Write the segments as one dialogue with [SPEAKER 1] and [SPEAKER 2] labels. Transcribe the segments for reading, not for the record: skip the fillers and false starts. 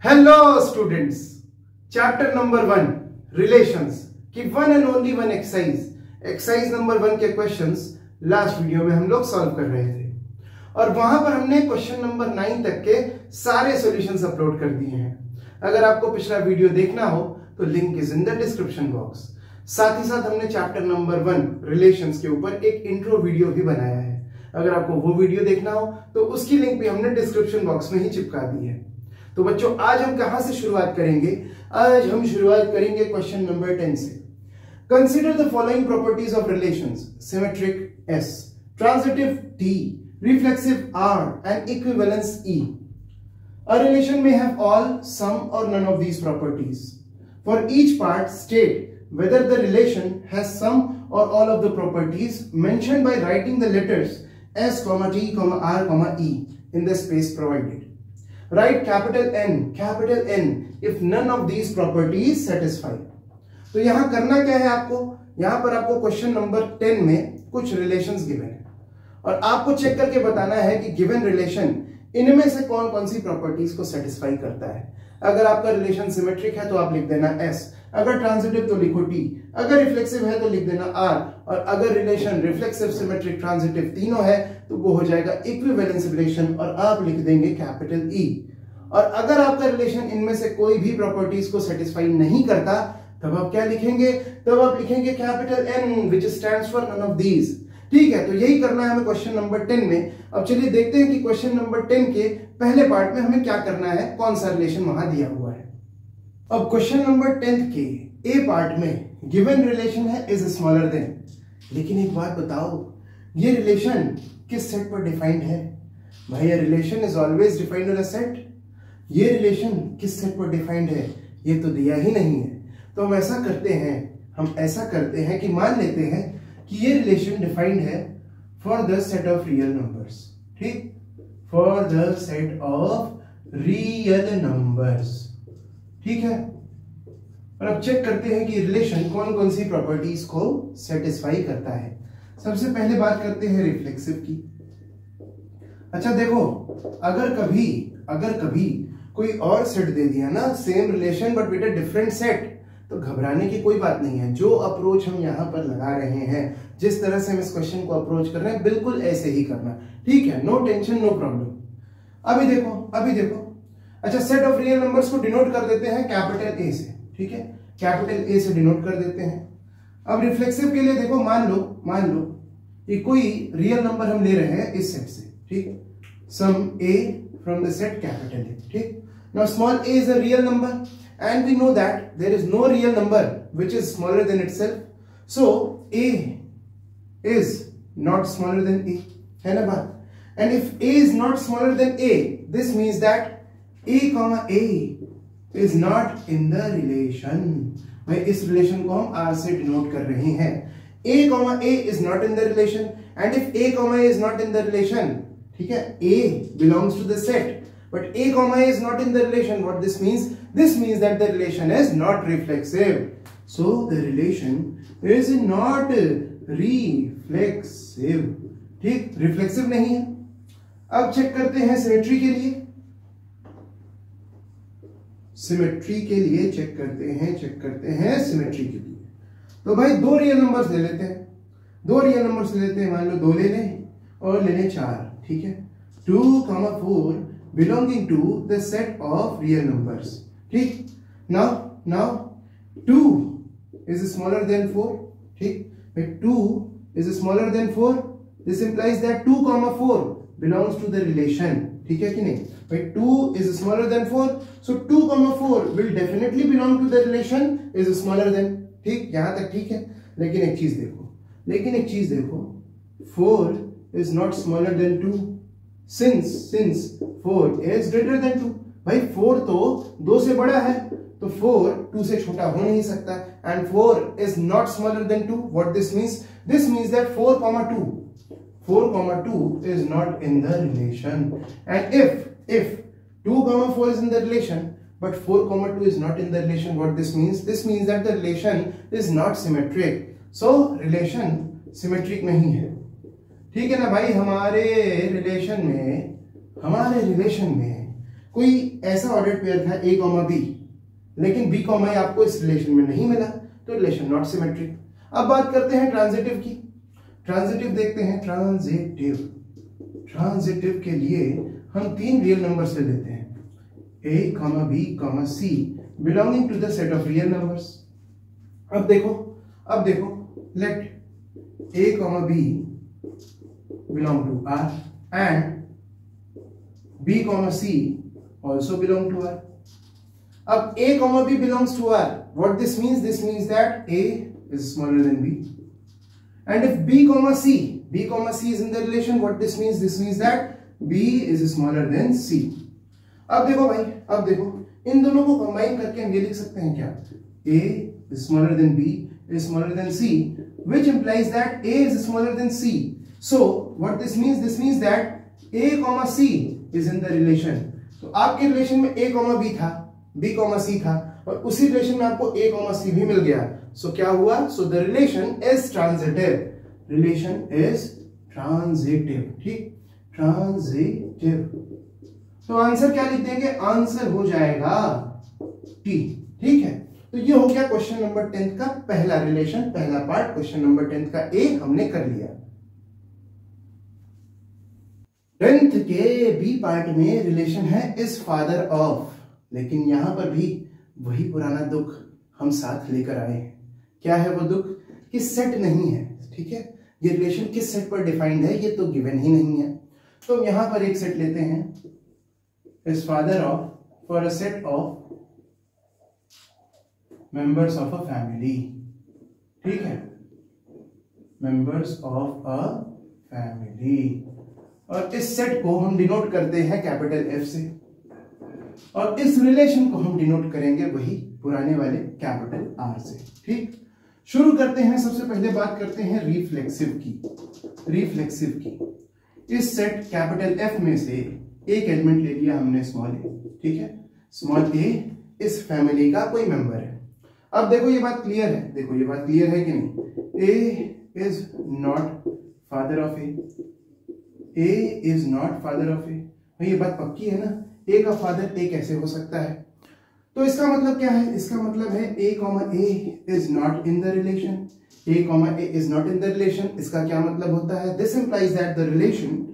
[SPEAKER 1] Hello students, chapter number 1 relations की one and only one exercise number 1 के questions last video में हम लोग सॉल्व कर रहे थे और वहां पर हमने क्वेश्चन नंबर 9 तक के सारे सॉल्यूशंस अपलोड कर दिए हैं। अगर आपको पिछला वीडियो देखना हो तो link is in the description box. साथ ही साथ हमने चैप्टर नंबर 1 रिलेशंस के ऊपर एक इंट्रो वीडियो भी बनाया है। अगर आपको वो वीडियो देखना हो तो उसकी लिंक भी हमने डिस्क्रिप्शन बॉक्स में ही चिपका दी है। तो बच्चों, आज हम कहां से शुरुआत करेंगे? आज हम शुरुआत करेंगे क्वेश्चन नंबर 10 से। Consider the following properties of relations: symmetric S, transitive T, reflexive R and equivalence E. A relation may have all, some or none of these properties. For each part, state whether the relation has some or all of the properties mentioned by writing the letters S, T, R, E in the space provided. Write capital N if none of these properties satisfy. तो यहां करना क्या है आपको? यहां पर आपको question number 10 में कुछ रिलेशंस गिवन है और आपको चेक करके बताना है कि गिवन रिलेशन इनमें से कौन कौन सी प्रॉपर्टीज को सेटिस्फाई करता है। अगर आपका रिलेशन सिमेट्रिक है तो आप लिख देना S, अगर ट्रांजिटिव तो लिखो T, अगर रिफ्लेक्सिव है तो लिख देना R, और अगर रिलेशन रिफ्लेक्सिव, सिमेट्रिक, ट्रांजिटिव तीनों है तो वो हो जाएगा इक्विवेलेंस रिलेशन और आप लिख देंगे कैपिटल E। और अगर आपका रिलेशन इनमें से कोई भी प्रॉपर्टीज को सेटिस्फाई नहीं करता तब आप क्या लिखेंगे? तब आप लिखेंगे capital N which stands for none of these। ठीक है, तो यही करना है हमें क्वेश्चन नंबर 10 में। अब चलिए देखते हैं कि क्वेश्चन नंबर 10 के पहले पार्ट में हमें क्या करना है, कौन सा रिलेशन वहां दिया हुआ है। अब क्वेश्चन नंबर 10 के ए पार्ट में गिवन रिलेशन है इज स्मॉलर देन। लेकिन एक बात बताओ, ये रिलेशन किस सेट पर डिफाइंड है? भाई, ये relation is always defined on a set. ये रिलेशन किस सेट पर डिफाइंड है ये तो दिया ही नहीं है। तो हम ऐसा करते हैं कि मान लेते हैं कि ये रिलेशन डिफाइंड है for the set of real numbers. ठीक, for the set of real numbers. ठीक है, और अब चेक करते हैं कि रिलेशन कौन कौन सी प्रॉपर्टीज को सेटिस्फाई करता है। सबसे पहले बात करते हैं रिफ्लेक्सिव की। अच्छा देखो, अगर कभी कोई और सेट दे दिया ना, same relation but with a different set, तो घबराने की कोई बात नहीं है। जो अप्रोच हम यहां पर लगा रहे हैं, जिस तरह से हम इस क्वेश्चन को अप्रोच कर रहे हैं, बिल्कुल ऐसे ही करना। ठीक है, नो टेंशन, नो प्रॉब्लम। अभी देखो। अच्छा, सेट ऑफ रियल नंबर्स को डिनोट कर देते हैं कैपिटल ए से। ठीक है, कैपिटल ए से डिनोट कर देते हैं। अब रिफ्लेक्सिव के लिए देखो, मान लो कि कोई रियल नंबर हम ले रहे हैं इस सेट से। ठीक, some A from the set capital A. ठीक, now small a is a real number and we know that there is no real number which is smaller than itself, so a is not smaller than a, है ना बात? And if a is not smaller than a, this means that a comma a is not in the relation। भाई, इस relation को हम r से denote कर रहे हैं। a comma a is not in the relation, and if a comma a is not in the relation, ठीक है, a belongs to the set but a comma a is not in the relation, what this means? This means that the relation is not reflexive, so the relation is not reflexive। ठीक, reflexive नहीं है। अब check करते हैं symmetry के लिए। Check करते हैं सिमेट्री के लिए। तो भाई, दो रियल नंबर्स ले लेते हैं। मान लो 2 ले लें और ले लें 4। ठीक है, 2, 4 belonging to the set of real numbers। ठीक, now 2 is smaller than 4। ठीक, when 2 is smaller than 4, this implies that 2, 4 belongs to the relation। ठीक है कि नहीं? when 2 is smaller than 4, so 2, 4 will definitely belong to the relation is smaller than। ठीक, यहां तक ठीक है। लेकिन एक चीज देखो, 4 is not smaller than 2 since 4 is greater than 2। भाई, 4 तो 2 से बड़ा है, तो 4 2 से छोटा हो नहीं सकता। and 4 is not smaller than 2। what this means? This means that 4, 2 is not in the relation। and if 2, 4 is in the relation but 4, 2 is not in the relation, what this means? This means that the relation is not symmetric, so relation symmetric नहीं है। ठीक है ना भाई, हमारे relation में कोई ऐसा ऑर्डर्ड पेयर था a कॉमा b, लेकिन b कॉमा a आपको इस रिलेशन में नहीं मिला, तो रिलेशन नॉट सिमेट्रिक। अब बात करते हैं ट्रांजिटिव की। ट्रांजिटिव देखते हैं। ट्रांजिटिव के लिए हम 3 रियल नंबर से लेते हैं, a, b, c belonging to the set of real numbers. अब देखो let a, b belong to R and b, c also belong to R. अब a, b belongs to R. What this means? This means that a is smaller than b. And if b, c is in the relation, what this means? This means that b is smaller than c. अब देखो भाई, अब देखो इन दोनों को combine करके हम ये लिख सकते हैं क्या? a is smaller than b is smaller than c, which implies that a is smaller than c. So what this means? This means that a, c is in the relation. तो आपके relation में a, b था, b, c था, और उसी relation में आपको a, c भी मिल गया। सो क्या हुआ? So the relation is transitive. Relation is transitive. ठीक, ट्रांजिटिव। तो आंसर क्या लिख देंगे? आंसर हो जाएगा टी। ठीक है, तो ये हो गया क्वेश्चन नंबर 10 का पहला रिलेशन, पहला पार्ट। क्वेश्चन नंबर 10 का ए हमने कर लिया। 10th के बी पार्ट में रिलेशन है इज फादर ऑफ, लेकिन यहां पर भी वही पुराना दुख हम साथ लेकर आए हैं। क्या है वो दुख? कि सेट नहीं है। ठीक है, ये रिलेशन किस सेट पर डिफाइंड है ये तो गिवन ही नहीं है। तो हम यहां पर एक सेट लेते हैं, is father of for a set of members of a family. ठीक है, मेंबर्स ऑफ अ फैमिली, और इस सेट को हम डिनोट करते हैं कैपिटल एफ से, और इस रिलेशन को हम डिनोट करेंगे वही पुराने वाले कैपिटल आर से। ठीक, शुरू करते हैं। सबसे पहले बात करते हैं रिफ्लेक्सिव की। इस सेट कैपिटल एफ में से एक एलिमेंट ले लिया हमने, स्मॉल ए। ठीक है, स्मॉल ए इस फैमिली का कोई मेंबर है। अब देखो ये बात क्लियर है, देखो ये बात क्लियर है कि नहीं? A is not father of A is not father of A. ये बात पक्की है ना? ए का फादर ए कैसे हो सकता है? तो इसका मतलब क्या है? इसका मतलब है a, a is not in the relation. a, a is not in the relation. इसका क्या मतलब होता है? This implies that the relation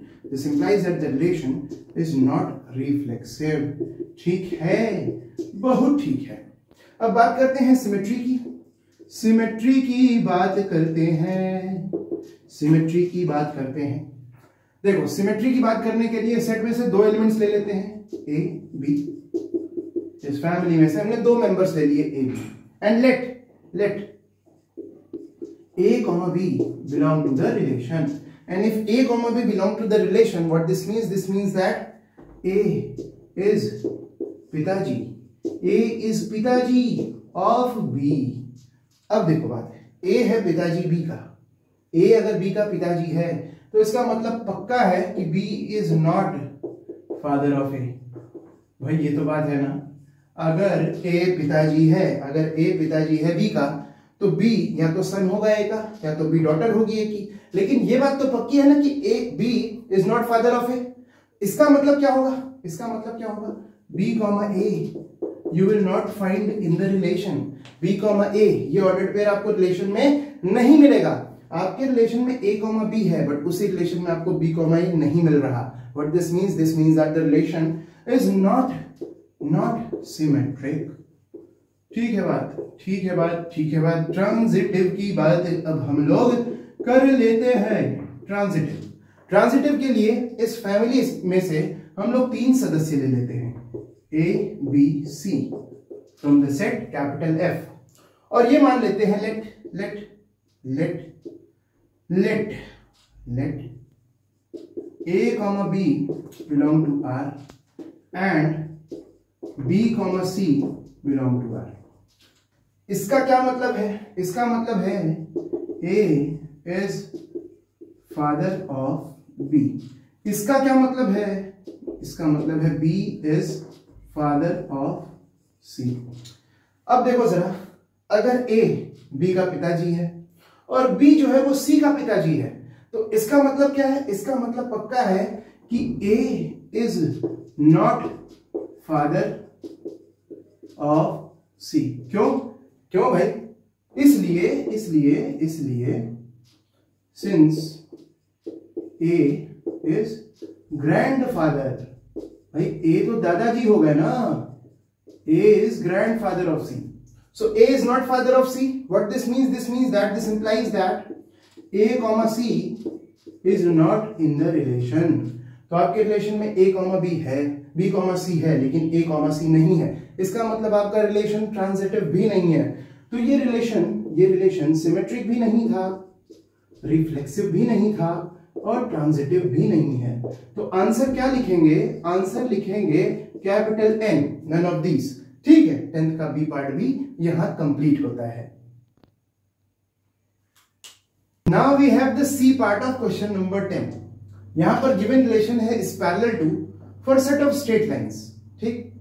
[SPEAKER 1] is not reflexive. ठीक है, बहुत ठीक है। अब बात करते हैं सिमेट्री की। सिमेट्री की बात करते हैं। देखो, सिमेट्री की बात करने के लिए सेट में से 2 एलिमेंट्स ले लेते हैं, a, b। इस फैमिली में से हमने 2 मेंबर्स ले लिए, a, b, and let a, b belong to the relation. And if a, b belong to the relation, what this means? This means that a is पिताजी, a is पिताजी of b। अब देखो बात है, a है पिताजी b का, a अगर b का पिताजी है तो इसका मतलब पक्का है कि b is not father of a। भाई ये तो बात है ना? अगर a पिताजी है b का, तो b या तो सन होगा a का, या तो b डॉटर होगी a की। लेकिन ये बात तो पक्की है ना कि b is not father of a। इसका मतलब क्या होगा? b, a you will not find in the relation. b, a ये ऑर्डर्ड पेयर आपको रिलेशन में नहीं मिलेगा। आपके रिलेशन में a, b है, बट उसी रिलेशन में आपको b, a नहीं मिल रहा। What this means? This means that the relation is not symmetric. ठीक है बात। ट्रांजिटिव की बात अब हम लोग कर लेते हैं। ट्रांजिटिव के लिए इस फैमिली में से हम लोग 3 सदस्य ले लेते हैं, a, b, c from the set capital F, और ये मान लेते हैं late a, b belong to R and b, c belong to R। इसका क्या मतलब है? इसका मतलब है a is father of b। इसका क्या मतलब है? इसका मतलब है b is father of c। अब देखो जरा, अगर a b का पिताजी है और b जो है वो c का पिताजी है, तो इसका मतलब क्या है? इसका मतलब पक्का है कि a is not father of C. क्यों क्यों भाई? इसलिए सिंस ए इज ग्रैंडफादर, भाई ए तो दादाजी हो गए ना, A is grandfather of C. So A is not father of C. What this means? This means that this implies that A comma C is not in the relation. तो आपके relation में A comma B है, B comma C है, लेकिन A comma C नहीं है। इसका मतलब आपका रिलेशन ट्रांजिटिव भी नहीं है। तो ये रिलेशन सिमेट्रिक भी नहीं था, रिफ्लेक्सिव भी नहीं था और ट्रांजिटिव भी नहीं है। तो आंसर क्या लिखेंगे? आंसर लिखेंगे capital N, none of these. ठीक है, 10th का बी पार्ट भी यहां कंप्लीट होता है। Now we have the C part of question number 10। यहां पर गिवन रिलेशन है is parallel to for set of straight lines. ठीक,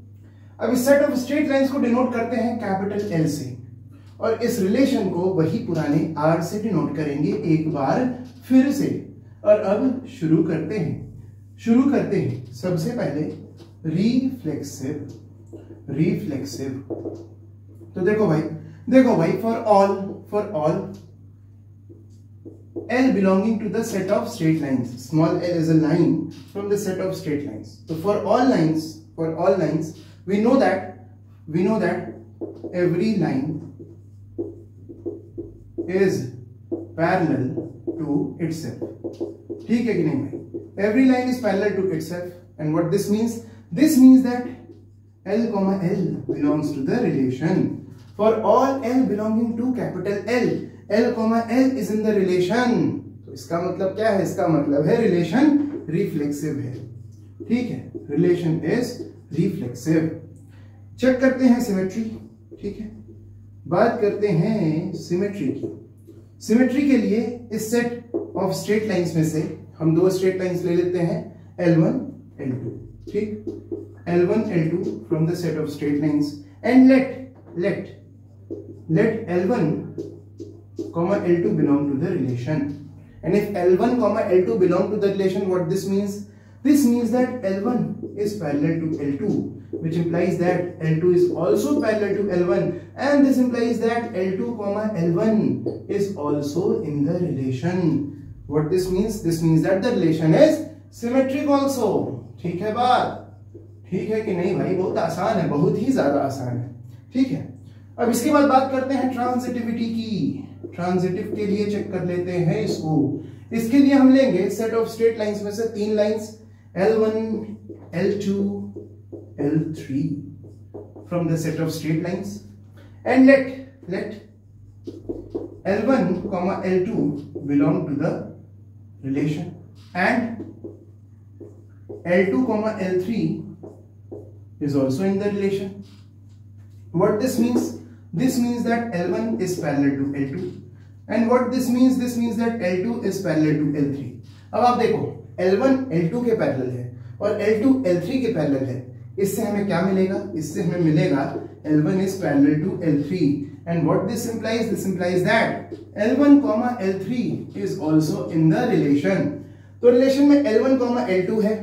[SPEAKER 1] अब इस सेट ऑफ स्ट्रेट लाइंस को डिनोट करते हैं कैपिटल एल से, और इस रिलेशन को वही पुराने आर से डिनोट करेंगे एक बार फिर से। और अब शुरू करते हैं सबसे पहले रिफ्लेक्सिव। तो देखो भाई for all L belonging to the set of straight lines, small l is a line from the set of straight lines. So for all lines we know that every line is parallel to itself. ठीक है कि नहीं भाई? Every line is parallel to itself, and what this means? This means that L comma L belongs to the relation. For all L belonging to capital L comma L is in the relation. तो इसका मतलब क्या है? इसका मतलब है relation reflexive है। ठीक है, रिलेशन इज रिफ्लेक्सिव। चेक करते हैं सिमेट्री। ठीक है, बात करते हैं सिमेट्री की। सिमेट्री के लिए इस सेट ऑफ स्ट्रेट लाइंस में से हम दो स्ट्रेट लाइंस ले लेते हैं, L1 L2। ठीक, L1 L2 from the set of straight lines, and let L1 comma L2 belong to the relation. And if L1 comma L2 belong to the relation, what this means? This means that L1 is parallel to L2, which implies that L2 is also parallel to L1, and this implies that L2 comma L1 is also in the relation. What this means? This means that the relation is symmetric also. ठीक है बात? ठीक है कि नहीं भाई? बहुत आसान है, बहुत ही ज्यादा आसान है। ठीक है, अब इसके बाद बात करते हैं ट्रांजिटिविटी की। ट्रांजिटिव के लिए चेक कर लेते हैं इसको। इसके लिए हम लेंगे सेट ऑफ स्ट्रेट लाइंस में से तीन lines L1 L2 L3 from the set of straight lines, and let L1 comma L2 belong to the relation, and L2 comma L3 is also in the relation. What this means? This means that L1 is parallel to L2, and what this means? This means that L2 is parallel to L3. अब आप देखो, L1 L2 के parallel है और L2 L3 के parallel है। इससे हमें क्या मिलेगा? इससे हमें मिलेगा L1 is parallel to L3, and what this implies? This implies that L1 comma L3 is also in the relation. तो रिलेशन में L1 comma L2 है,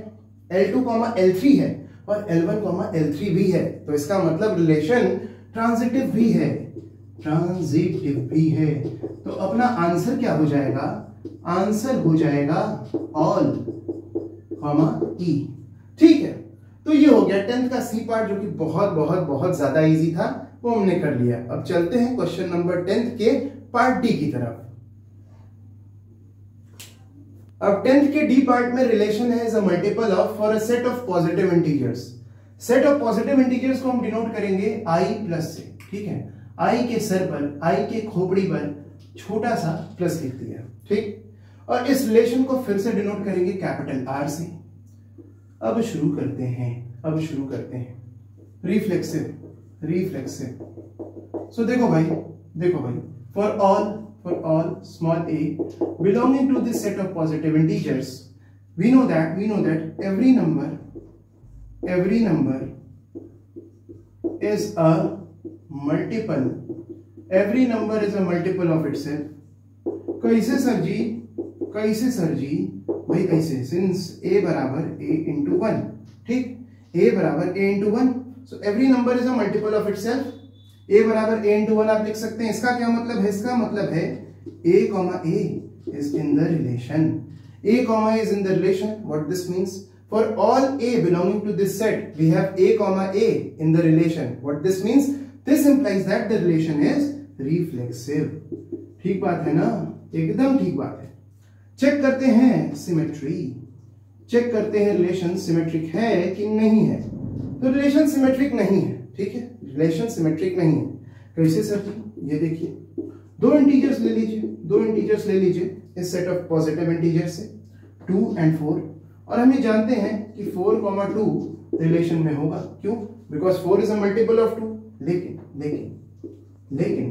[SPEAKER 1] L2 comma L3 है और L1 comma L3 भी है। तो इसका मतलब रिलेशन ट्रांजिटिव भी है। तो अपना आंसर क्या हो जाएगा? आंसर हो जाएगा ऑल कॉमा ई। ठीक है, तो ये हो गया 10th का सी पार्ट, जो कि बहुत ज्यादा इजी था, वो हमने कर लिया। अब चलते हैं क्वेश्चन नंबर 10th के पार्ट डी की तरफ। अब 10th के डी पार्ट में रिलेशन है a multiple of for a set of positive integers. Set of positive integers को हम डिनोट करेंगे i प्लस से। ठीक है, i के सर पर, i के खोपड़ी पर छोटा सा प्लस लिख दिया। ठीक, और इस रिलेशन को फिर से डिनोट करेंगे कैपिटल R से। अब शुरू करते हैं रिफ्लेक्सिव। सो देखो भाई for all small a belonging to this set of positive integers, we know that every number is a multiple of itself. कैसे सर जी? भाई कैसे? सिंस a बराबर a into 1। ठीक, a बराबर a into 1, so every number is a multiple of itself. a बराबर a into 1 आप लिख सकते हैं। इसका क्या मतलब है? इसका मतलब है a comma a is in the relation, a comma is in the relation. What this means? For all a belonging to this set, we have a comma a in the relation. What this means? This implies that the relation is reflexive. ठीक बात है ना? एकदम ठीक बात है। Check करते हैं सिमेट्री, चेक करते हैं रिलेशन सिमेट्रिक है कि नहीं है। तो रिलेशन सिमेट्रिक नहीं है, ठीक है, रिलेशन सिमेट्रिक नहीं है। कैसे सर जी? ये देखिए, दो इंटीजर्स ले लीजिए, दो इंटीजर्स ले लीजिए इस सेट ऑफ पॉजिटिव इंटीजर से 2 and 4, और हम ये जानते हैं कि 4,2 रिलेशन में होगा। क्यों? Because 4 is a multiple of 2। लेकिन लेकिन लेकिन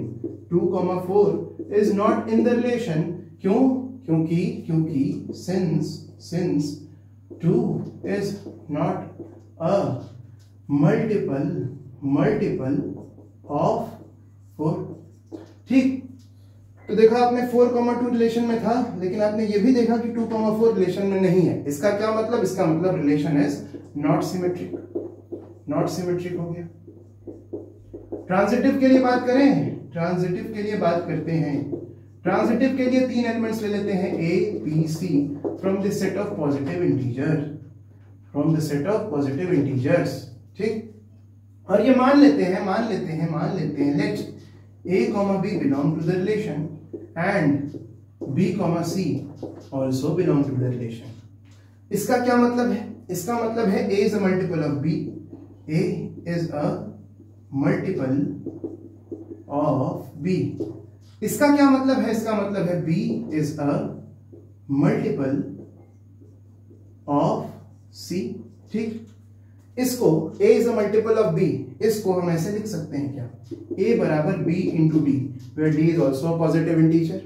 [SPEAKER 1] 2,4 is not in the relation. क्यों? क्योंकि since 2 is not a multiple of 4। ठीक, तो देखा आपने 4,2 रिलेशन में था, लेकिन आपने ये भी देखा कि 2,4 रिलेशन में नहीं है। इसका क्या मतलब? इसका मतलब relation is not symmetric, not symmetric हो गया। ट्रांजिटिव के लिए बात करें, ट्रांजिटिव के लिए बात करते हैं। ट्रांजिटिव के लिए 3 एलिमेंट्स ले लेते हैं a, b, c from the set of positive integer, from the set of positive integers. ठीक, और ये मान लेते हैं late a, b belong to the relation and b, c also belong to the relation। इसका क्या मतलब है? इसका मतलब है a is a multiple of b, a is a multiple of b। इसका क्या मतलब है? इसका मतलब है b is a multiple of c। ठीक, इसको a is a multiple of b, इसको हम ऐसे लिख सकते हैं क्या? a बराबर b into D, where d is also a positive integer।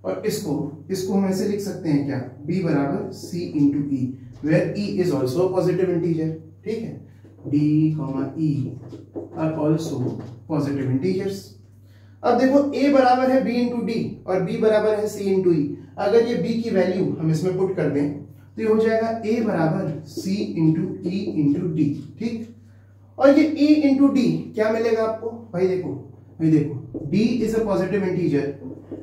[SPEAKER 1] और इसको हम ऐसे लिख सकते हैं क्या? b बराबर c into e, where e is also a positive integer। ठीक है, d, e are also positive integers। अब देखो a बराबर है b इंटू डी और b बराबर है c इंटू e। अगर ये b की वैल्यू हम इसमें पुट कर दें तो ये हो जाएगा a बराबर c into e into D. ठीक, और ये e इंटू डी क्या मिलेगा आपको? भाई देखो d is a positive integer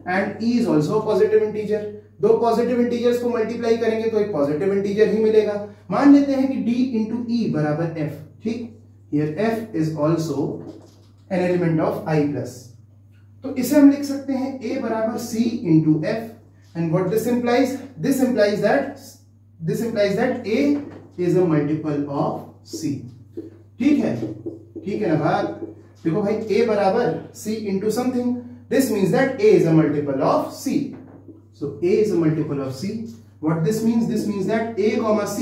[SPEAKER 1] and e is also positive integer. दो पॉजिटिव इंटीजर्स को मल्टीप्लाई करेंगे तो एक पॉजिटिव इंटीजर ही मिलेगा। मान लेते हैं कि d इंटू e बराबर f। ठीक, here f is also an element of i plus. तो इसे हम लिख सकते हैं a बराबर c into f, and what this implies? This implies that a is a multiple of c। ठीक है ना बात? देखो भाई, a बराबर c into something, this means that a is a multiple of c। So a is a multiple of c। What this means? This means that a comma c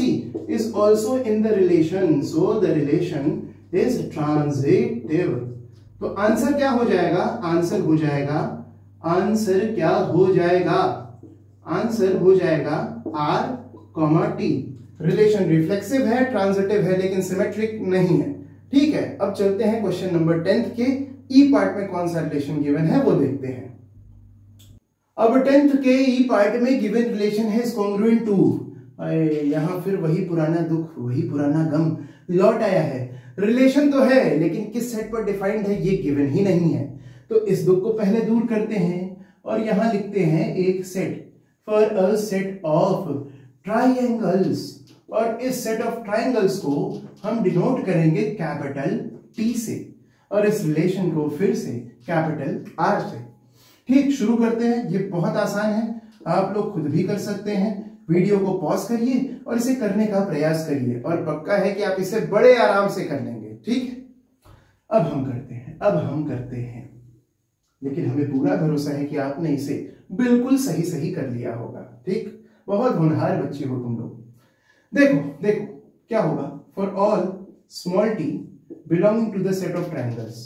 [SPEAKER 1] is also in the relation, so the relation is transitive। तो answer क्या हो जाएगा? Answer हो जाएगा r, t। Relation reflexive है, transitive है, लेकिन symmetric नहीं है। ठीक है, अब चलते हैं क्वेश्चन नंबर 10 के ई पार्ट में कौन सा रिलेशन गिवन है वो देखते हैं। अब 10th के ई पार्ट में गिवन रिलेशन है कॉन्ग्रुएंट टू। यहां फिर वही पुराना दुख, वही पुराना गम लौट आया है। रिलेशन तो है, लेकिन किस सेट पर डिफाइंड है ये गिवन ही नहीं है। तो इस दुख को पहले दूर करते हैं और यहां लिखते हैं एक set, for a set of triangles, और इस सेट ऑफ ट्राइंगल्स को हम डिनोट करेंगे कैपिटल T से, और इस रिलेशन को फिर से कैपिटल R से। ठीक, शुरू करते हैं। ये बहुत आसान है, आप लोग खुद भी कर सकते हैं। वीडियो को पॉज करिए और इसे करने का प्रयास करिए, और पक्का है कि आप इसे बड़े आराम से कर लेंगे। ठीक है, अब हम करते हैं, लेकिन हमें पूरा भरोसा है कि आपने इसे बिल्कुल सही कर लिया होगा। ठीक, बहुत होनहार बच्चे हो तुम लोग। देखो क्या होगा। For all small t belonging to the set of triangles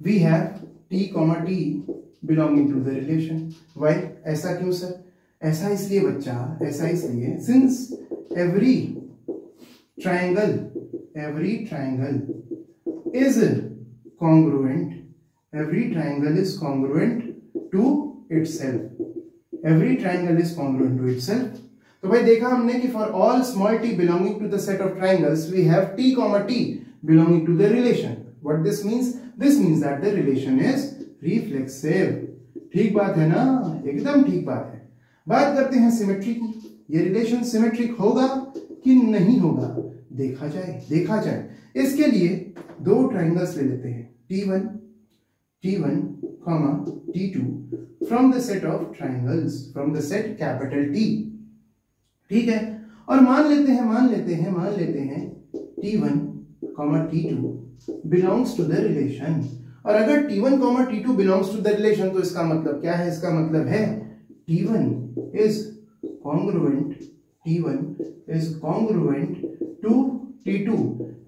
[SPEAKER 1] we have t, t belonging to the relation। why? ऐसा क्यों सर? ऐसा इसलिए बच्चा, ऐसा इसलिए since every triangle is congruent to itself। every triangle is congruent to itself। तो तो भाई देखा हमने कि for all small T belonging to the set of triangles we have T comma T belonging to the relation. What this means? This means that the relation is reflexive. ठीक बात है ना? एकदम ठीक बात है. बात करते हैं सिमेट्री की. ये रिलेशन सिमेट्रिक होगा कि नहीं होगा, देखा जाए. इसके लिए दो ट्राइंगल्स ले लेते हैं, T1 comma T2 from the set of triangles, from the set capital T. ठीक है. और मान लेते हैं T1 comma T2 belongs to the relation. और अगर T1 comma T2 belongs to the relation तो इसका मतलब क्या है? इसका मतलब है T1 is congruent to T2.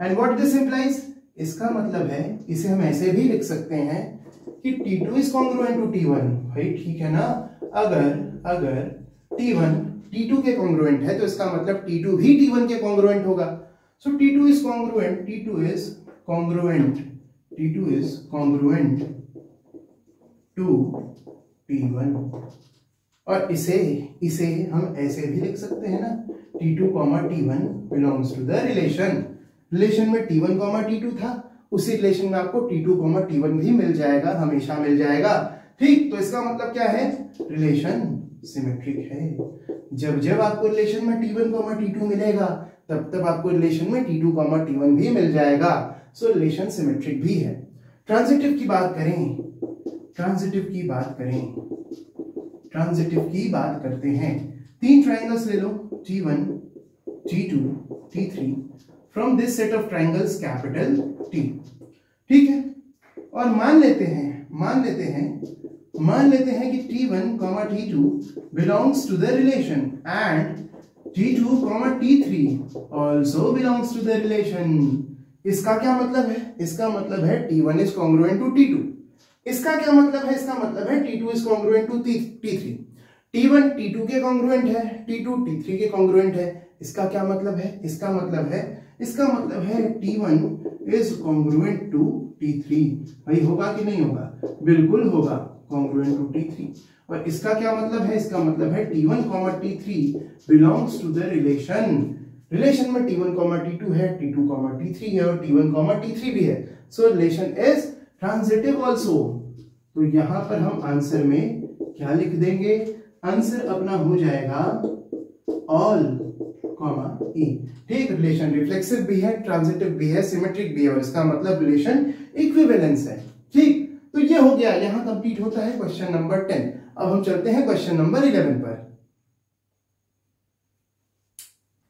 [SPEAKER 1] And what this implies? इसका मतलब है, इसे हम ऐसे भी लिख सकते हैं कि T2 is congruent to T1. भाई ठीक है ना? अगर T1 T2 के congruent है तो इसका मतलब T2 भी T1 के congruent होगा. So T2 is congruent to T1. और इसे हम ऐसे भी लिख सकते हैं ना, T2, T1 belongs to the relation. Relation में T1, T2 था, उसी रिलेशन में आपको T2, T1 भी मिल जाएगा, हमेशा मिल जाएगा. ठीक. तो इसका मतलब क्या है? रिलेशन सिमेट्रिक है. जब आपको रिलेशन में T1, T2 मिलेगा तब आपको रिलेशन में T2, T1 भी मिल जाएगा. सो रिलेशन सिमेट्रिक भी है. ट्रांजिटिव की बात करते हैं. तीन ट्राइंगल्स ले लो, T1, T2, T3 from this set of triangles capital T. ठीक है. और मान लेते हैं कि T1, T2 belongs to the relation and T2, T3 also belongs to the relation. इसका क्या मतलब है? इसका मतलब है T1 is congruent to T2. इसका क्या मतलब है? इसका मतलब है T2 is congruent to T3. T1 T2 के congruent है, T2 T3 के congruent है. इसका क्या मतलब है? इसका मतलब है T1 is congruent to T3. भाई होगा कि नहीं होगा? बिल्कुल होगा, congruent to T3. और इसका क्या मतलब है? इसका मतलब है T1, T3 belongs to the relation. Relation में T1, T2 है, T2, T3 है और T1, T3 भी है. So relation is transitive also. तो यहां पर हम आंसर में क्या लिख देंगे? आंसर अपना हो जाएगा all, E. ठीक. रिलेशन रिफ्लेक्सिव भी है, ट्रांजिटिव भी है, सिमेट्रिक भी है और इसका मतलब रिलेशन इक्विवेलेंस है. ठीक. तो ये हो गया. यहां कंप्लीट होता है क्वेश्चन नंबर 10. अब हम चलते हैं क्वेश्चन नंबर 11 पर.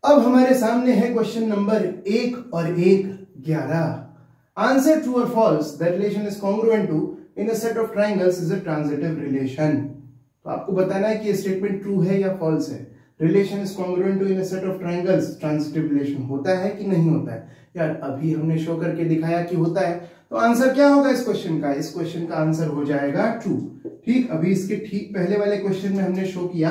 [SPEAKER 1] अब हमारे सामने है क्वेश्चन नंबर 1 और 11. आंसर ट्रू और false. The relation is congruent to in a set of triangles is a transitive relation. तो आपको बताना है कि ये स्टेटमेंट ट्रू है या फॉल्स है. Relation is congruent to in a set of triangles, transitive relation होता है कि नहीं होता है? यार अभी हमने शो करके दिखाया कि होता है. तो आंसर क्या होगा इस क्वेश्चन का? इस क्वेश्चन का आंसर हो जाएगा ट्रू. ठीक. अभी इसके ठीक पहले वाले क्वेश्चन में हमने शो किया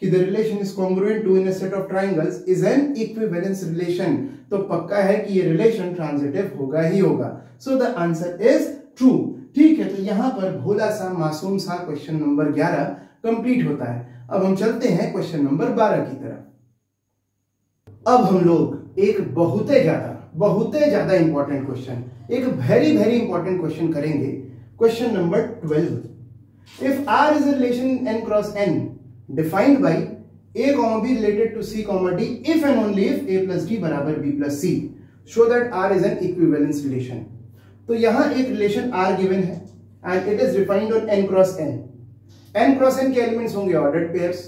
[SPEAKER 1] कि the relation is congruent to in a set of triangles is an equivalence relation. तो पक्का है कि ये रिलेशन ट्रांजिटिव होगा ही होगा. So the answer is true. ठीक है. तो यहां पर भोला सा मासूम सा क्वेश्चन नंबर 11 कंप्लीट होता है. अब हम चलते हैं क्वेश्चन नंबर 12 की तरफ. अब हम लोग एक बहुत ही ज्यादा इंपॉर्टेंट क्वेश्चन, एक वेरी इंपॉर्टेंट क्वेश्चन करेंगे. Question number 12. If R is a relation n cross n defined by A, B related to C, D if and only if A plus D बराबर B plus C, show that R is an equivalence relation. तो यहां एक relation R given है and it is defined on n cross n. n cross n के elements होंगे ordered pairs.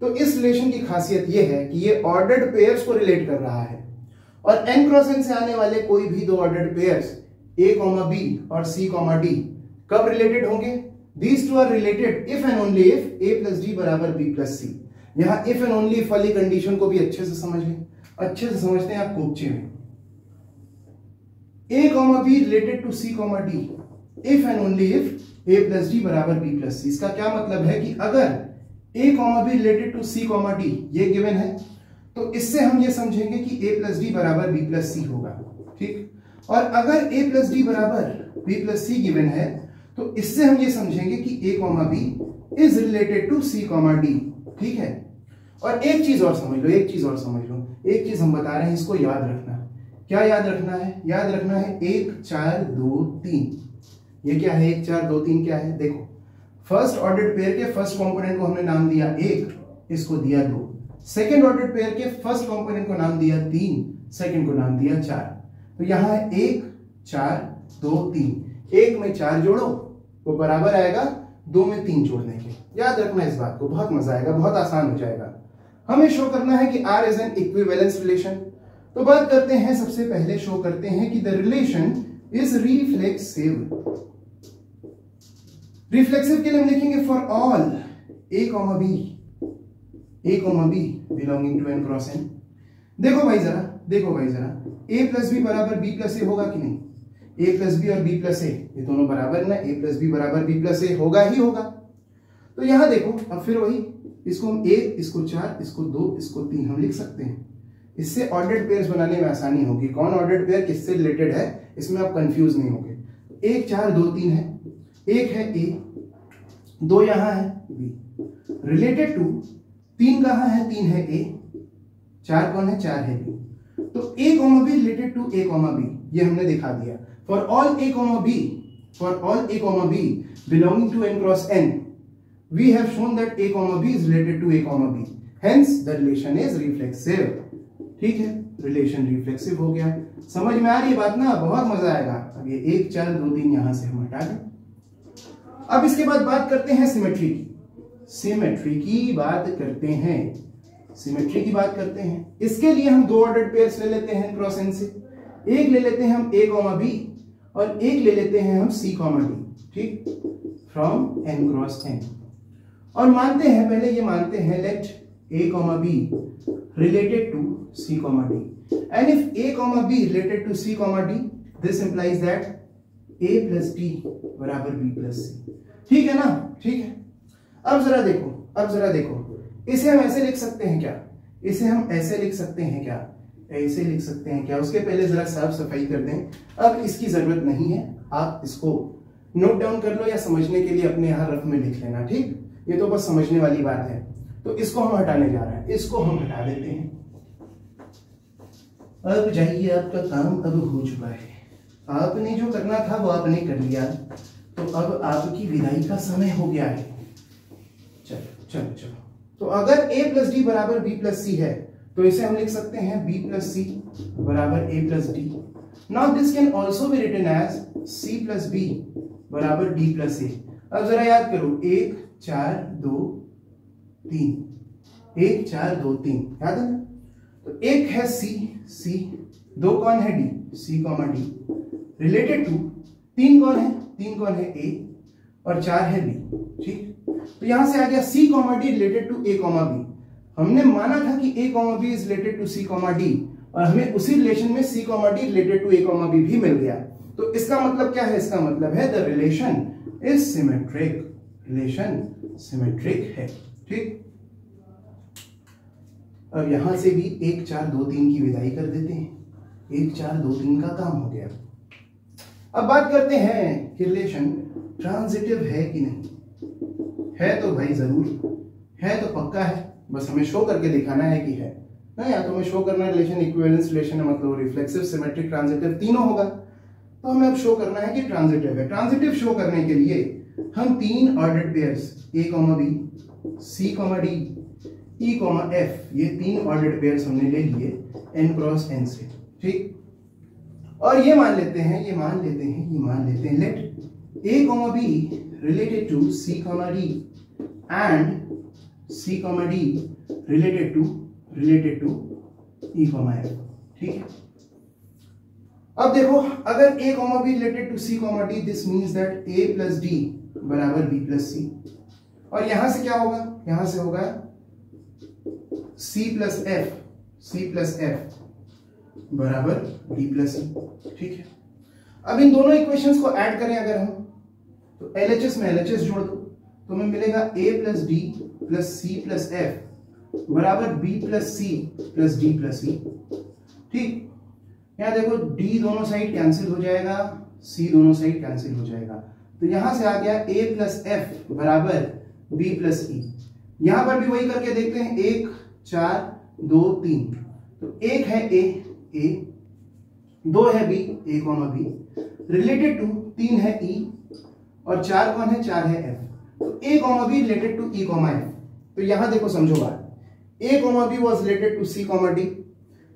[SPEAKER 1] तो इस relation की खासियत यह है कि ये ऑर्डर्ड पेयर्स को रिलेट कर रहा है और n क्रॉस n से आने वाले कोई भी दो ऑर्डर्ड पेयर्स A, B और C, D कब रिलेटेड होंगे? These two are related if and only if A plus D बराबर B plus C. यहां if and only if वाली कंडीशन को भी अच्छे से समझ लें. अच्छे से समझते हैं आप कोपचे में. A, B related to C, D if and only if A plus D बराबर B plus C. इसका क्या मतलब है कि अगर A, B related to C, D ये गिवन है तो इससे हम ये समझेंगे कि A plus D बराबर B plus C होगा. ठीक. और अगर A plus D बराबर B plus C गिवन है तो इससे हम ये समझेंगे कि A, B is related to C, D. ठीक है. और एक चीज और समझ लो, एक चीज और समझ लो, एक चीज हम बता रहे हैं, इसको याद रखना। क्या याद रखना है? याद रखना है 1 4 2 3। ये क्या है? 1 4 2 3 क्या है? देखो, फर्स्ट ऑर्डर्ड पेयर के फर्स्ट कंपोनेंट को हमने नाम दिया 1, इसको दिया 2। सेकेंड ऑर्डर्ड पेयर के फर्स्ट कंपोनेंट को नाम दिया 3, सेकेंड को नाम दिया 4। तो यहां है 1 4 2 3। 1 में 4 जोड़ो वो बराबर आएगा 2 में 3 जोड़ने के। याद रखना इस बात को, बहुत मजा आएगा, बहुत आसान हो जाएगा। हमें शो करना है कि R is an equivalence relation. तो बात करते हैं, सबसे पहले शो करते हैं कि the relation is reflexive. Reflexive के लिए हम लिखेंगे for all A, B belonging to n cross n। देखो भाई जरा A प्लस बी बराबर B प्लस ए होगा कि नहीं? A प्लस बी और B प्लस ए ये दोनों बराबर ना, A प्लस बी बराबर B प्लस ए होगा ही होगा। तो यहां देखो, अब फिर वही, इसको हम 1, इसको 4, इसको 2, इसको 3 हम लिख सकते हैं। इससे ऑर्डर्ड पेयर्स बनाने में आसानी होगी। कौन ऑर्डर्ड पेयर किससे रिलेटेड है इसमें आप कंफ्यूज नहीं होंगे। 1 4 2 3 है, 1 है A, 2 यहां है B, रिलेटेड टू 3 कहां है? 3 है A, 4 कौन है? 4 है B। तो A, B related to A, B ये हमने दिखा दिया। For all A, B belonging to n cross n we have shown that A, B is related to A, B, hence the relation is reflexive। ठीक है, relation reflexive हो गया। समझ में आ रही है बात ना? बहुत मजा आएगा। अब ये 1 4 2 3 यहां से हम हटा दें। अब इसके बाद बात करते हैं सिमेट्री की बात करते हैं। इसके लिए हम 2 ऑर्डर्ड पेयर्स ले लेते हैं क्रॉस n से। एक ले लेते हैं हम A, B और एक ले लेते हैं हम C, D, ठीक, फ्रॉम n क्रॉस n। और मानते हैं, पहले ये मानते हैं, late A, B related to C, D, and if A, B related to C, D, this implies that A plus B बराबर B plus C। ठीक है ना? ठीक है। अब जरा देखो, इसे हम ऐसे लिख सकते हैं क्या? ऐसे लिख सकते हैं क्या? उसके पहले जरा साफ सफाई कर दें। अब इसकी जरूरत नहीं है, आप इसको नोट डाउन कर लो या समझने के लिए अपने यहां रफ में लिख लेना। ठीक, ये तो बस समझने वाली बात है। तो इसको हम हटाने जा रहे हैं, इसको हम हटा देते हैं। अब जाइए, आपका काम अब हो चुका है। आपने जो करना था वो आपने कर लिया, तो अब आपकी विदाई का समय हो गया है। चलो। तो अगर A प्लस डी बराबर B प्लस सी है तो इसे हम लिख सकते हैं B प्लस सी बराबर A plus D. Now this can also be written as C plus B बराबर D प्लस ए। अब जरा याद करो, 1 4 2 3, 1 4 2 3, याद है ना? तो एक है C, 2 कौन है D, C, D, related to 3 कौन है A और 4 है B। ठीक, तो यहां से आ गया C, D related to A, B। हमने माना था कि A, B is related to C, D और हमें उसी रिलेशन में C, D related to A, B भी मिल गया। तो इसका मतलब क्या है? इसका मतलब है the relation is symmetric. Relation symmetric है। ठीक, अब यहां से भी 1 4 2 3 की विदाई कर देते हैं। 1 4 2 3 का काम हो गया। अब बात करते हैं कि रिलेशन ट्रांजिटिव है कि नहीं। है तो भाई जरूर है, तो पक्का है, बस हमें शो करके दिखाना है कि है ना। या तो हमें शो करना है रिलेशन इक्विवेलेंस रिलेशन है, मतलब रिफ्लेक्सिव, सिमेट्रिक, ट्रांजिटिव तीनों होगा। तो हमें अब शो करना है कि ट्रांजिटिव है। ट्रांजिटिव शो करने के लिए हम 3 ordered pairs A, B, C, D, E, F ये 3 ऑर्डर्ड पेयर्स हमने ले लिए n क्रॉस n से। ठीक, और ये मान लेते हैं late A, B related to C, D and C, D related to E, F। ठीक है, अब देखो, अगर A, B related to C, D, this means that A plus D बराबर B plus C। और यहां से क्या होगा? यहां से होगा C plus F बराबर B plus C। ठीक है, अब इन दोनों इक्वेशंस को ऐड करें अगर हम, तो LHS में LHS जोड़ दो, तो हमें मिलेगा A plus D plus C plus F बराबर B plus C plus D plus E। ठीक, यहां देखो, D दोनों साइड कैंसिल हो जाएगा, C दोनों साइड कैंसिल हो जाएगा, तो यहां से आ गया A plus F बराबर B plus E। यहां पर भी वही करके देखते हैं, 1 4 2 3, तो एक है ए, 2 है B, A comma B, related to 3 है ई, और 4 कौन है, 4 है एफ। तो A comma B related to E comma F. तो यहां देखो समझो बात, A comma B was related to C comma D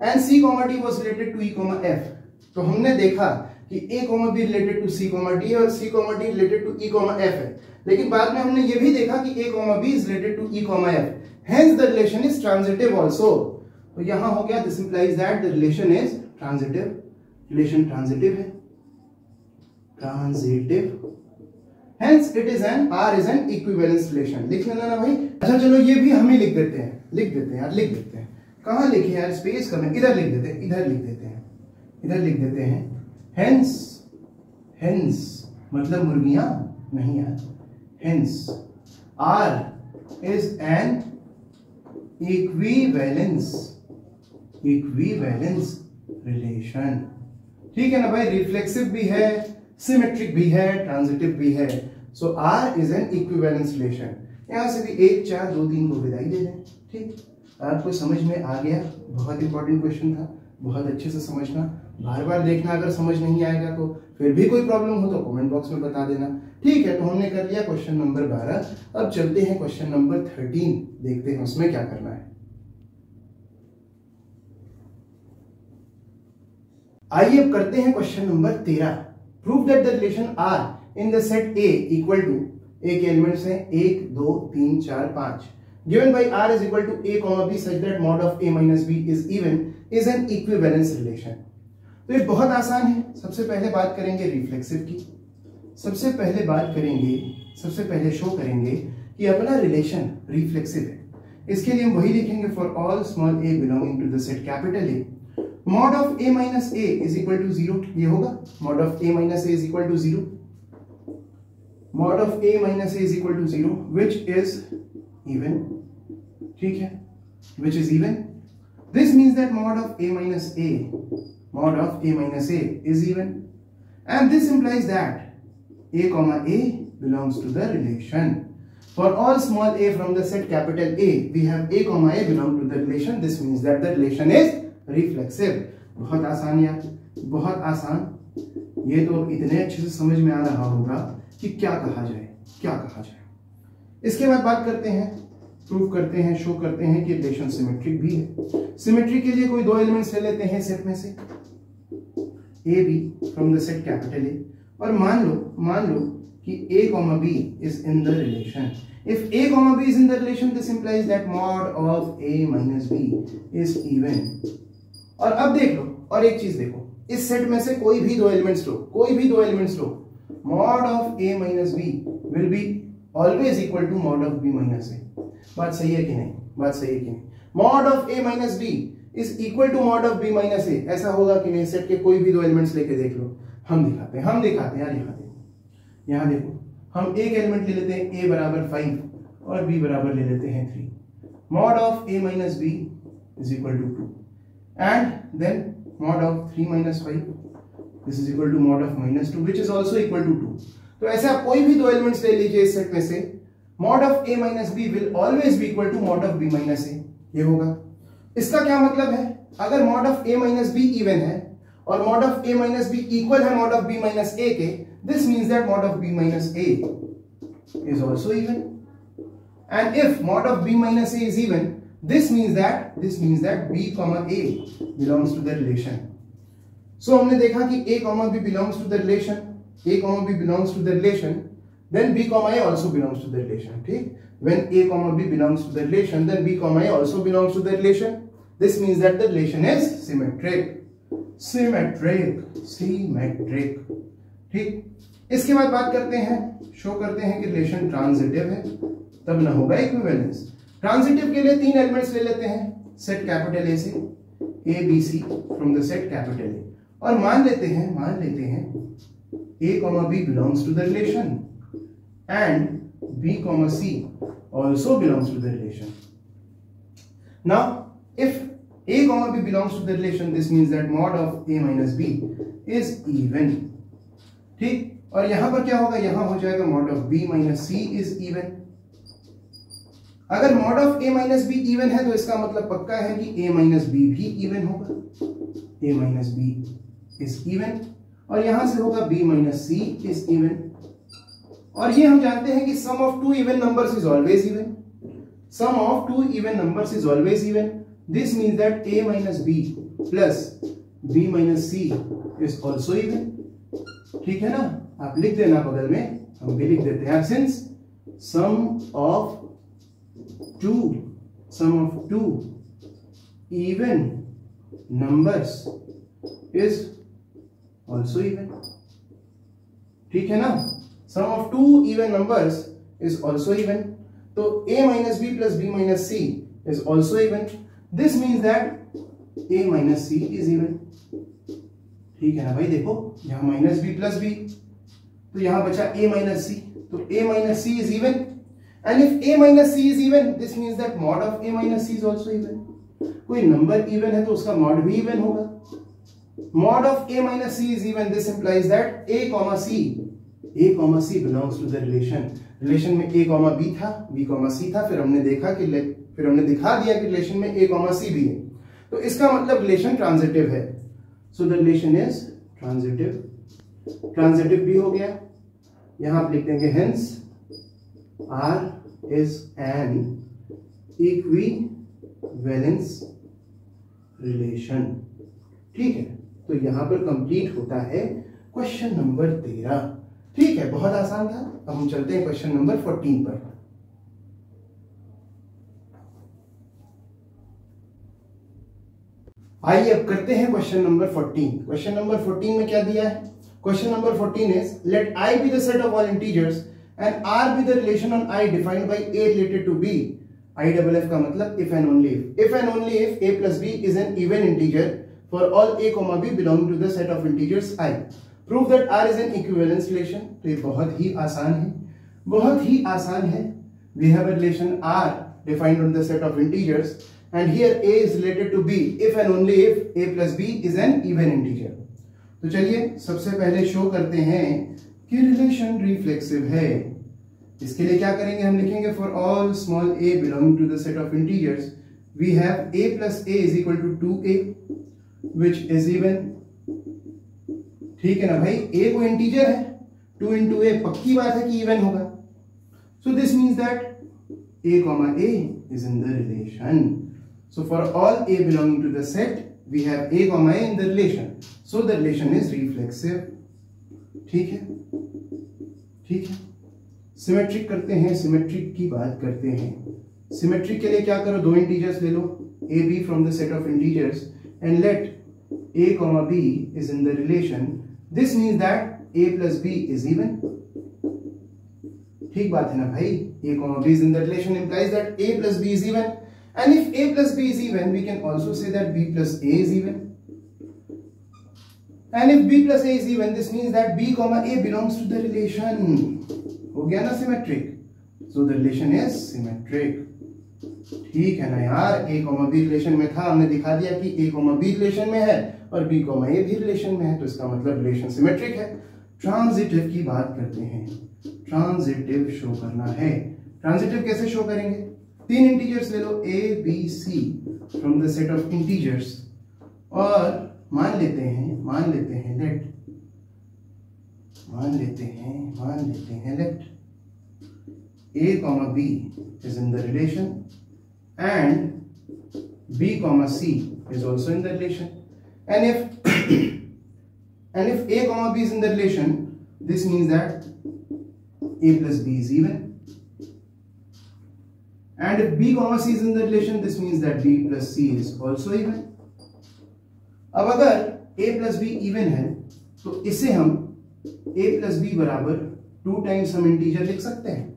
[SPEAKER 1] and C comma D was related to E comma F. तो हमने देखा कि A comma B related to C comma D और C comma D related to E comma F है, लेकिन बाद में हमने ये भी देखा कि A comma B is related to E comma F, hence the relation is transitive also. तो यहां हो गया, this implies that the relation is transitive, relation transitive है, transitive, hence it is an R is an equivalence relation. लिख लेना ना भाई। अच्छा चलो ये भी हम ही लिख देते हैं, लिख देते हैं यार, लिख देते हैं। कहां लिखे यार, स्पेस कम है, इधर लिख देते हैं, इधर लिख देते हैं, इधर लिख देते हैं। हेंस, हेंस मतलब मुर्गियां नहीं यार, hence R is an equivalence, equivalence relation. ठीक है ना भाई, रिफ्लेक्सिव भी है, सिमेट्रिक भी है, ट्रांजिटिव भी है। So R is an equivalence relation. यहां से भी 1 4 2 3 को विदाई दे दें। ठीक, आपको समझ में आ गया? बहुत इंपॉर्टेंट क्वेश्चन था, बहुत अच्छे से समझना, बार बार देखना। अगर समझ नहीं आएगा तो फिर भी कोई प्रॉब्लम हो तो कमेंट बॉक्स में बता देना। ठीक है, तो हमने कर लिया क्वेश्चन नंबर 12। अब चलते हैं क्वेश्चन नंबर 13, देखते हैं उसमें क्या करना है। आइए अब करते हैं question number 13। Prove that the relation R in the set A equal to, A के एलिमेंट्स हैं 1 2 3 4 5, given by r is equal to a comma b such that mod of a minus b is even is an equivalence relation। तो ये बहुत आसान है। सबसे पहले बात करेंगे रिफ्लेक्सिव की, सबसे पहले बात करेंगे, सबसे पहले शो करेंगे कि अपना रिलेशन रिफ्लेक्सिव है। इसके लिए हम वही लिखेंगे, for all small a belonging to the set capital A, mod of a minus a is equal to 0। ये होगा mod of a minus a is equal to 0, mod of a minus a is equal to 0 which is even। ठीक है, which is even, this means that mod of a minus a, mod of a minus a is even, and this implies that a comma a belongs to the relation। For all small a from the set capital A, we have a comma a belong to the relation, this means that the relation is reflexive. बहुत आसान यार, बहुत आसान। ये तो इतने अच्छे से समझ में आ रहा होगा कि क्या कहा जाए, क्या कहा जाए। इसके बाद बात करते हैं, प्रूव करते हैं, शो करते हैं कि रिलेशन सिमेट्रिक भी है। सिमेट्री के लिए कोई दो एलिमेंट्स ले लेते हैं सेट में से, a b from the set capital A, और मान लो कि a comma b is in the relation। If a comma b is in the relation, this implies that mod of a minus b is even। और अब देख लो, और एक चीज देखो, इस सेट में से कोई भी दो एलिमेंट्स लो, कोई भी दो elements low, mod of a minus b will be always equal to mod of b minus a। बात सही है कि नहीं? बात सही है कि नहीं? mod of a minus b is equal to mod of b minus a, ऐसा होगा कि नहीं? सेट के कोई भी दो एलिमेंट्स लेके देख लो। हम दिखाते हैं यार। यहाँ देखो, हम एक एलिमेंट ले लेते हैं a बराबर 5 और b बराबर ले लेते हैं 3। mod of a minus b is equal to 2 and then mod of 3 minus 5, this is equal to mod of minus 2 which is also equal to 2। तो ऐसे आप कोई भी दो एलिमेंट्स ले लीजिए इस सेट में से, mod of a minus b will always be equal to mod of b minus a। ये होगा। इसका क्या मतलब है? अगर mod of a minus b even है और mod of a minus b equal है mod of b minus a के, this means that mod of b minus a is also even। And if mod of b minus a is even, this means that b comma a belongs to the relation। So हमने देखा कि a comma b belongs to the relation, a comma b belongs to the relation, then b comma a also belongs to the relation। ठीक, when a comma b belongs to the relation, then b comma a also belongs to the relation। This means that the relation is symmetric। ठीक, इसके बाद बात करते हैं, show करते हैं कि रिलेशन ट्रांजिटिव है, तब ना होगा इक्विवेलेंस। ट्रांजिटिव के लिए तीन एलिमेंट्स ले लेते हैं सेट कैपिटल ए से, a b c from the set capital A, और मान लेते हैं a comma b belongs to the relation and b comma c also belongs to the relation। Now if a comma b belongs to the relation, this means that mod of a minus b is even। ठीक, और यहां पर क्या होगा? यहां हो जाएगा mod of b minus c is even। अगर mod of a minus B even है तो इसका मतलब पक्का है कि a माइनस बी भी इवन होगा, a minus B is even, और यहां से होगा b minus C is even. और ये हम जानते हैं कि sum of two even numbers is always even, sum of two even numbers is always even. This means that a minus B plus b minus C is also even. ठीक है ना, आप लिख देना बगल में, हम भी लिख देते हैं, since sum of two even numbers is also even. ठीक है ना, sum of two even numbers is also even. तो a minus B plus b minus C is also even. This means that a minus C is even. ठीक है ना भाई, देखो यहां माइनस बी प्लस बी, तो यहां बचा a माइनस सी, तो a minus C is even. And if a minus c is even, this means that mod of a minus c is also even. कोई नंबर इवन है तो उसका mod भी even होगा। Mod of a minus c is even. This implies that a comma c belongs to the relation. Relation में a comma b था, b comma c था, फिर हमने दिखा दिया कि रिलेशन में a comma c भी है, तो इसका मतलब रिलेशन ट्रांजिटिव है। So the relation is transitive. Transitive भी हो गया, यहां आप लिख देंगे hence R is an equivalence relation। ठीक है, तो यहां पर कंप्लीट होता है क्वेश्चन नंबर 13। ठीक है, बहुत आसान था। अब हम चलते हैं क्वेश्चन नंबर 14 पर। आइए अब करते हैं क्वेश्चन नंबर 14। क्वेश्चन नंबर 14 में क्या दिया है? Question number 14 is let I be the set of all integers and R be the relation on I defined by A related to B। IFF का मतलब if and only if। If and only if A plus B is an even integer for all A comma B belonging to the set of integers I। Prove that R is an equivalence relation। तो ये बहुत ही आसान है, बहुत ही आसान है। We have a relation R defined on the set of integers and here A is related to B if and only if A plus B is an even integer। तो चलिए सबसे पहले शो करते हैं कि रिलेशन रिफ्लेक्सिव है। इसके लिए क्या करेंगे, हम लिखेंगे for all small a belonging to the set of integers we have a plus a is equal to 2a which is even. ठीक है ना भाई, a को इंटीजर है, 2 into a पक्की बात है कि इवन होगा। So this means that a comma a is in the relation। So for all a belonging to the set we have a comma a in the relation, so the relation is reflexive। ठीक है, ठीक है। Symmetric करते हैं, symmetric की बात करते हैं। सिमेट्रिक के लिए क्या करो, दो इंटीजर्स ले लो a b from the set of integers and let a comma b is in the relation। this means that a plus b is even। ठीक बात है ना भाई, a comma b is in the relation implies that a plus b is even, and if a plus b is even we can also say that b plus a is even, and if b plus a is even this means that b comma a belongs to the relation। हो गया ना symmetric, so the relation is symmetric. ठीक है ना यार, a comma b relation में था, हमने दिखा दिया कि a comma b रिलेशन में है और b comma a भी रिलेशन में है, तो इसका मतलब रिलेशन सिमेट्रिक है। ट्रांजिटिव की बात करते हैं, ट्रांजिटिव शो करना है। ट्रांजिटिव कैसे शो करेंगे, तीन इंटीजर्स ले लो a b c from the set of integers और मान लेते हैं let a comma b is in the relation and b comma c is also in the relation, and if a comma b is in the relation this means that a plus b is even, and if b comma c is in the relation this means that b plus c is also even। अब अगर a plus b even है तो इसे हम a plus b बराबर 2 times हम integer लिख सकते हैं,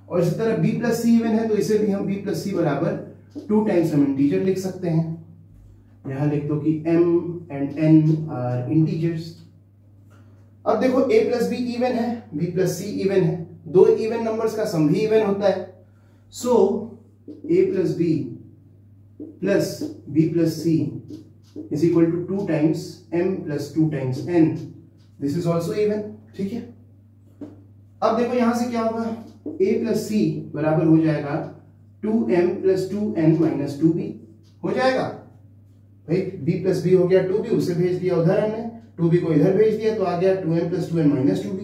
[SPEAKER 1] और इसी तरह b plus c इवन है तो इसे भी हम b plus c बराबर 2 टाइम्स हम इंटीजर लिख सकते हैं। यहां लिख दो कि m and n are integers. अब देखो a plus b इवन है, b plus c इवन है, दो इवन नंबर्स का सम भी इवन होता है। सो a plus b plus b plus c is equal to 2 times m plus 2 times n। This is also even। ठीक है, अब देखो यहां से क्या होगा, a plus c बराबर हो जाएगा 2m plus 2n minus 2b हो जाएगा भाई। b प्लस बी हो गया 2b, उसे भेज दिया उधर हमने, 2b को इधर भेज दिया तो आ गया 2m plus 2n minus 2b।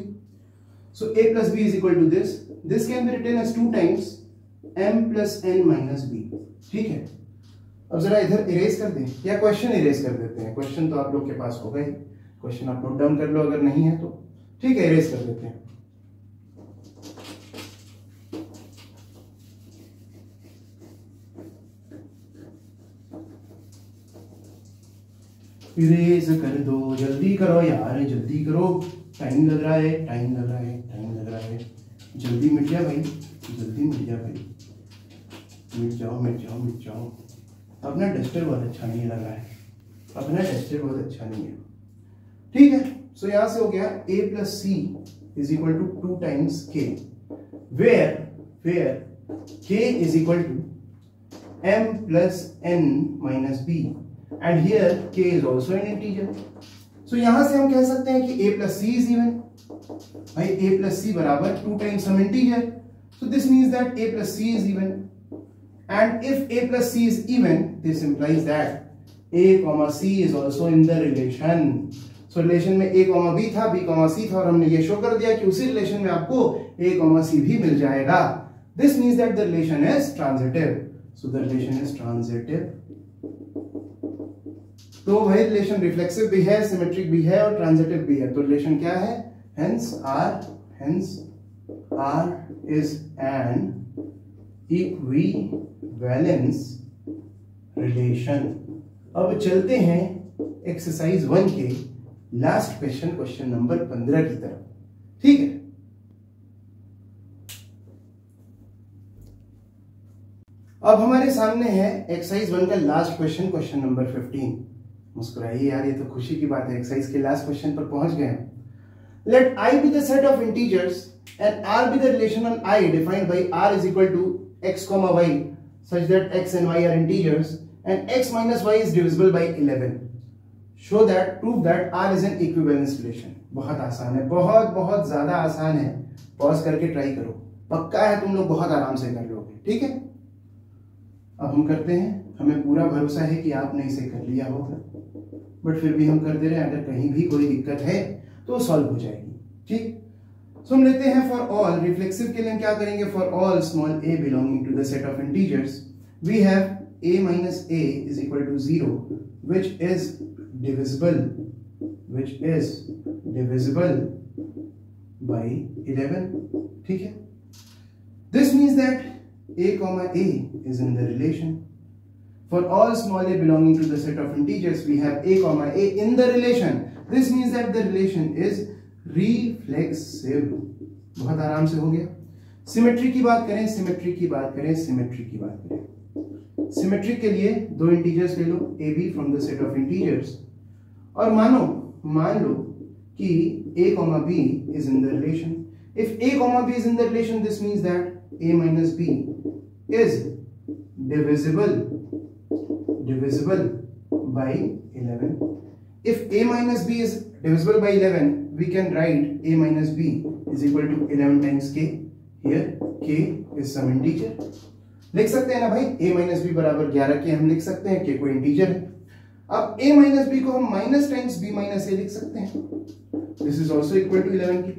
[SPEAKER 1] So a plus b is equal to this can be written as 2 times m plus n minus b। ठीक है, अब जरा इधर इरेज कर दें या क्वेश्चन इरेज कर देते हैं। क्वेश्चन तो आप लोग के पास होगा ही, क्वेश्चन आप नोट डाउन कर लो अगर नहीं है तो। ठीक है, इरेज कर देते हैं। इरेज कर दो, जल्दी करो यार, जल्दी करो, टाइम लग रहा है, टाइम लग रहा है, टाइम लग रहा है। जल्दी मिट जा भाई, जल्दी मिट जा भाई, मिट जाओ मिट जाओ मिट जाओ। अपना डस्टर बहुत अच्छा नहीं लग रहा है, अपना डस्टर बहुत अच्छा नहीं है। ठीक है, सो यहां से हो गया a plus c is equal to 2 times k, where k is equal to m plus n minus b and here k is also an integer। so यहां से हम कह सकते हैं कि a plus c is even। भाई a plus c बराबर 2 times some integer, so this means that a plus c is even, and if a plus c is even, this implies that a comma c is also in the relation। so relation में a comma b था, b comma c था, और हमने ये show कर दिया कि उसी रिलेशन में आपको a comma c भी मिल जाएगा। this means that the relation is transitive, so the relation is transitive। तो भाई रिलेशन रिफ्लेक्सिव भी है, सिमेट्रिक भी है और ट्रांजिटिव भी है। तो रिलेशन क्या है? hence R is an equivalence relation। अब चलते हैं एक्सरसाइज 1 के लास्ट क्वेश्चन, क्वेश्चन नंबर 15 की तरफ। ठीक है, अब हमारे सामने है एक्सरसाइज 1 का लास्ट क्वेश्चन, क्वेश्चन नंबर 15। मुस्कुराइए यार, ये तो खुशी की बात है, एक्सरसाइज के लास्ट क्वेश्चन पर पहुंच गए हैं। Let i be the set of integers and r be the relation on I defined by r is equal to x comma y such that x and y are integers and x minus y is divisible by 11। show that, prove that r is an equivalence relation। बहुत आसान है, बहुत बहुत ज्यादा आसान है, pause करके try करो, पक्का है तुम लोग बहुत आराम से कर लोगे। ठीक है, अब हम करते हैं, हमें पूरा भरोसा है कि आपने इसे कर लिया होगा, बट फिर भी हम कर दे रहे हैं, अगर कहीं भी कोई दिक्कत है तो सॉल्व हो जाएगी। ठीक, सो हम लेते हैं फॉर ऑल, रिफ्लेक्सिव के लिए हम क्या करेंगे? For all small a belonging to the set of integers we have a minus a is equal to 0 which is divisible by 11। ठीक है, this means that a comma a is in the relation। For all small a belonging to the set of integers we have a comma a in the relation। this means that the relation is reflexive। बहुत आराम से हो गया। Symmetry की बात करें, symmetry की बात करें, सिमेट्री की बात करें। सिमेट्री के लिए दो इंटीजर्स ले लो a b from the set of integers, और मान लो कि a comma b is in the relation। if a comma b is in the relation this means that a minus b is divisible by 11। if a minus b is divisible by 11 we can write a minus b is equal to 11 times k। here k is some integer। लिख सकते हैं ना भाई, a minus b बराबर 11 के हम लिख सकते हैं, k कोई इंटीजर है। अब a minus b को हम minus times b minus a लिख सकते हैं, this is also equal to 11 के।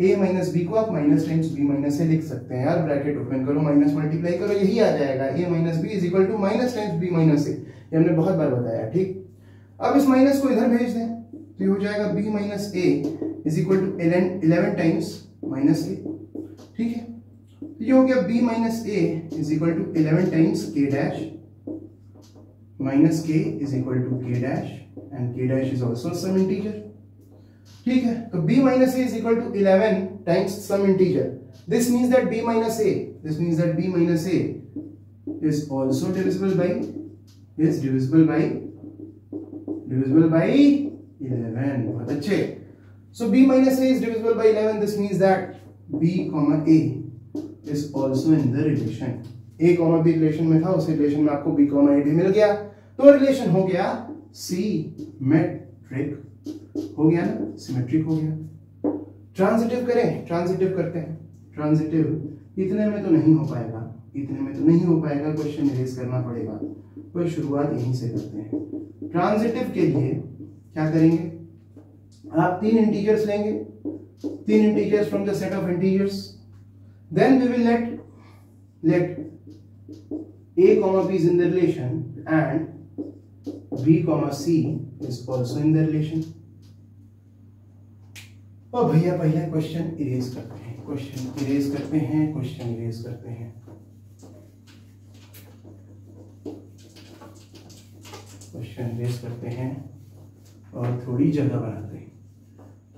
[SPEAKER 1] a minus b को आप minus times b minus a लिख सकते हैं यार, ब्रैकेट ओपन करो, माइनस मल्टीप्लाई करो, यही आ जाएगा a minus b is equal to minus times b minus a। ये हमने बहुत बार बताया। ठीक, अब इस माइनस को इधर भेज दें तो ये हो जाएगा b minus a is equal to 11 times minus a। ठीक है, तो ये हो गया b minus a is equal to 11 times k dash minus k is equal to k dash and k dash is also some integer। ठीक है, तो b minus a is equal to 11 times some integer। this means that b minus a is also divisible by 11। बहुत अच्छे। so b minus a is divisible by 11, this means that b comma a is also in the relation। a comma b relation में था, उस relation में आपको b comma a भी मिल गया, तो रिलेशन हो गया सिमेट्रिक, हो गया ना, सिमेट्रिक हो गया। ट्रांजिटिव करें, ट्रांजिटिव करते हैं। ट्रांजिटिव इतने में तो नहीं हो पाएगा, इतने में तो नहीं हो पाएगा, क्वेश्चन इरेज करना पड़ेगा। तो शुरुआत यहीं से करते हैं। ट्रांजिटिव के लिए क्या करेंगे, आप 3 इंटीजर्स लेंगे, 3 integers from the set of integers, then we will let a comma b is in the relation and b comma c is also in the relation। और भैया पहले क्वेश्चन इरेज करते हैं, क्वेश्चन इरेज करते हैं, question erase करते हैं। Question erase करते हैं और थोड़ी जगह बनाते हैं,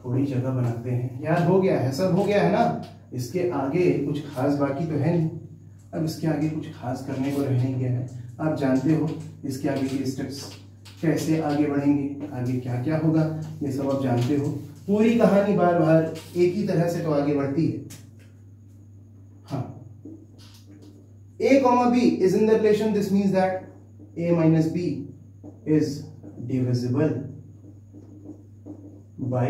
[SPEAKER 1] थोड़ी जगह बनाते हैं। यार हो गया है, सब हो गया है ना, इसके आगे कुछ खास बाकी तो है नहीं। अब इसके आगे कुछ खास करने को रह नहीं गया है। आप जानते हो इसके आगे के स्टेप्स कैसे आगे बढ़ेंगे, आगे क्या क्या होगा, ये सब आप जानते हो। पूरी कहानी बार बार एक ही तरह से तो आगे बढ़ती है। हाँ, a comma b is in the relation, this means that a minus b is divisible by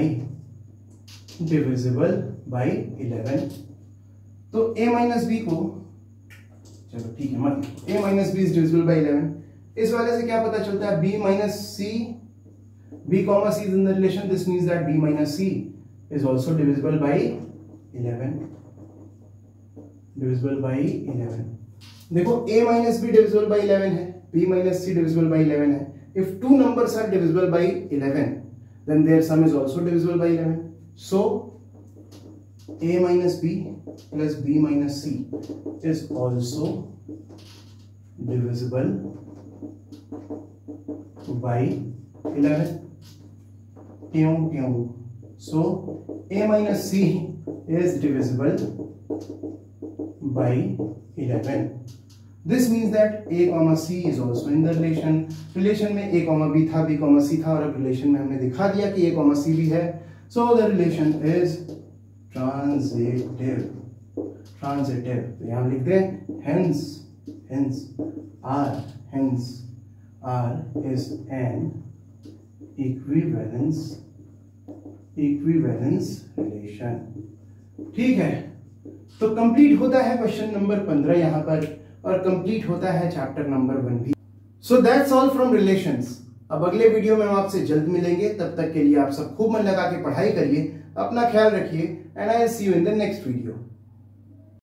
[SPEAKER 1] 11। तो a minus b को, चलो ठीक है मत, a minus b is divisible by 11। इस वाले से क्या पता चलता है, b minus c, b comma c is in the relation, this means that b minus c is also divisible by 11, divisible by 11। देखो a minus b divisible by 11 है, b minus c divisible by 11 है। If two numbers are divisible by 11, then their sum is also divisible by 11। So a minus b plus b minus c is also divisible by 11। क्यों? So a minus c is divisible by 11। This means that a comma c is also in the relation। Relation में a comma b था, b comma c था, और अब relation में हमने दिखा दिया कि a comma c भी है। So the relation is transitive। तो यहां लिख दें hence R is an equivalence relation। ठीक है, तो कंप्लीट होता है क्वेश्चन नंबर 15 यहां पर, और कंप्लीट होता है चैप्टर नंबर 1 भी। So that's all from relations. अब अगले वीडियो में हम आपसे जल्द मिलेंगे, तब तक के लिए आप सब खूब मन लगा के पढ़ाई करिए, अपना ख्याल रखिए, and I see you in the next video.